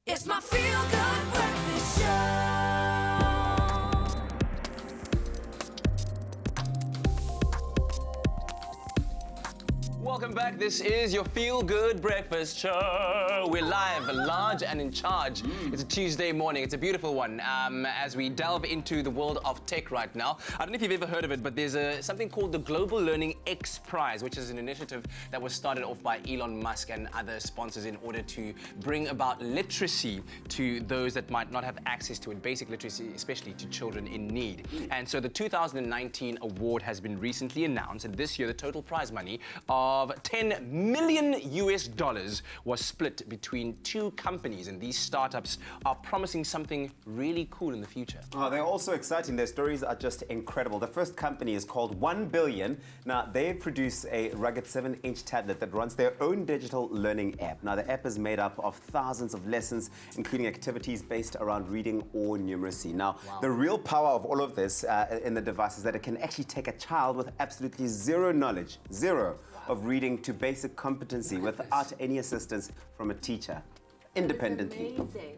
It's my feel-good breakfast show. Welcome back. This is your feel-good breakfast show. We're live, large and in charge. It's a Tuesday morning. It's a beautiful one. As we delve into the world of tech right now. I don't know if you've ever heard of it, but there's something called the Global Learning Xprize, which is an initiative that was started off by Elon Musk and other sponsors in order to bring about literacy to those that might not have access to it, basic literacy, especially to children in need. And so the 2019 award has been recently announced, and this year the total prize money of $10 million was split between two companies, and these startups are promising something really cool in the future. Oh, they're also exciting. Their stories are just incredible. The first company is called 1 Billion. Now, they produce a rugged 7-inch tablet that runs their own digital learning app. Now, the app is made up of thousands of lessons, including activities based around reading or numeracy. Now, the real power of all of this in the device is that it can actually take a child with absolutely zero knowledge, of reading to basic competency without any assistance from a teacher, independently. Amazing.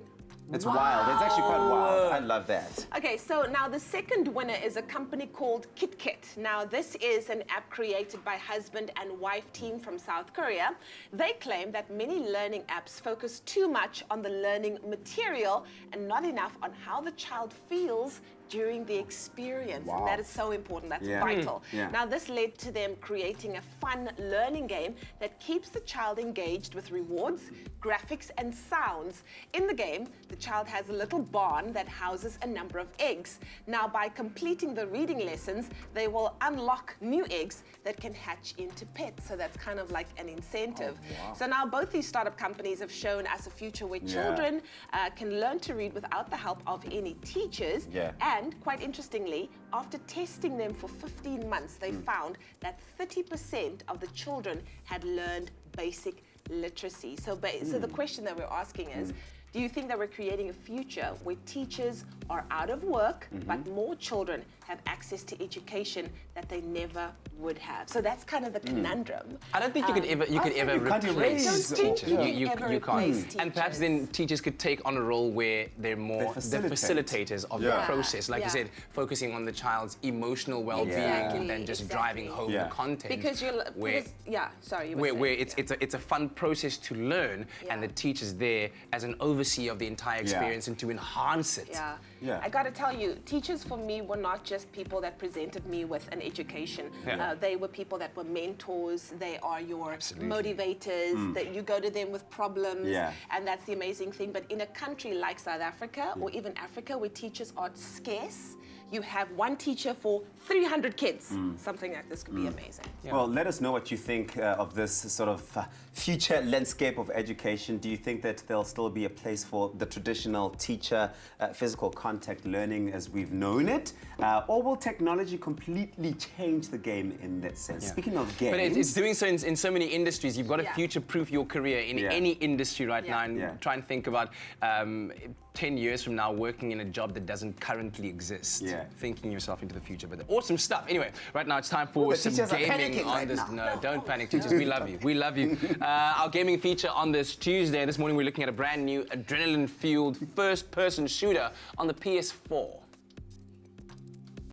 It's wild. It's actually quite wild. I love that. Okay, so now the second winner is a company called KitKit. Now, this is an app created by husband and wife team from South Korea. They claim that many learning apps focus too much on the learning material and not enough on how the child feels during the experience. And that is so important. That's vital. Now, this led to them creating a fun learning game that keeps the child engaged with rewards, graphics, and sounds. In the game, the child has a little barn that houses a number of eggs. Now, by completing the reading lessons, they will unlock new eggs that can hatch into pets. So that's kind of like an incentive. So now both these startup companies have shown us a future where children can learn to read without the help of any teachers. And quite interestingly, after testing them for 15 months, they found that 30% of the children had learned basic literacy. So the question that we're asking is, do you think that we're creating a future where teachers are out of work, but more children have access to education that they never would have? So that's kind of the conundrum. I don't think you could ever replace teachers. You can't. And perhaps then teachers could take on a role where they're more the facilitators of the process. Like you said, focusing on the child's emotional well-being than just driving home the content. Because you're where it's a fun process to learn, and the teacher's there as an overseer of the entire experience and to enhance it. I got to tell you, teachers for me were not just people that presented me with an education. They were people that were mentors. They are your motivators. That you go to them with problems, and that's the amazing thing. But in a country like South Africa or even Africa, where teachers are scarce, you have one teacher for 300 kids. Something like this could be amazing. Well, let us know what you think of this sort of future landscape of education. Do you think that there'll still be a place for the traditional teacher, physical contact learning as we've known it? Or will technology completely change the game in that sense? Speaking of games... But it's doing so in so many industries. You've got to future-proof your career in any industry right now, and try and think about 10 years from now working in a job that doesn't currently exist. Thinking yourself into the future. But awesome stuff. Anyway, right now it's time for some gaming on this. No, don't panic, teachers. We love you. We love you. Our gaming feature on this Tuesday. This morning we're looking at a brand new adrenaline-fueled first-person shooter on the PS4.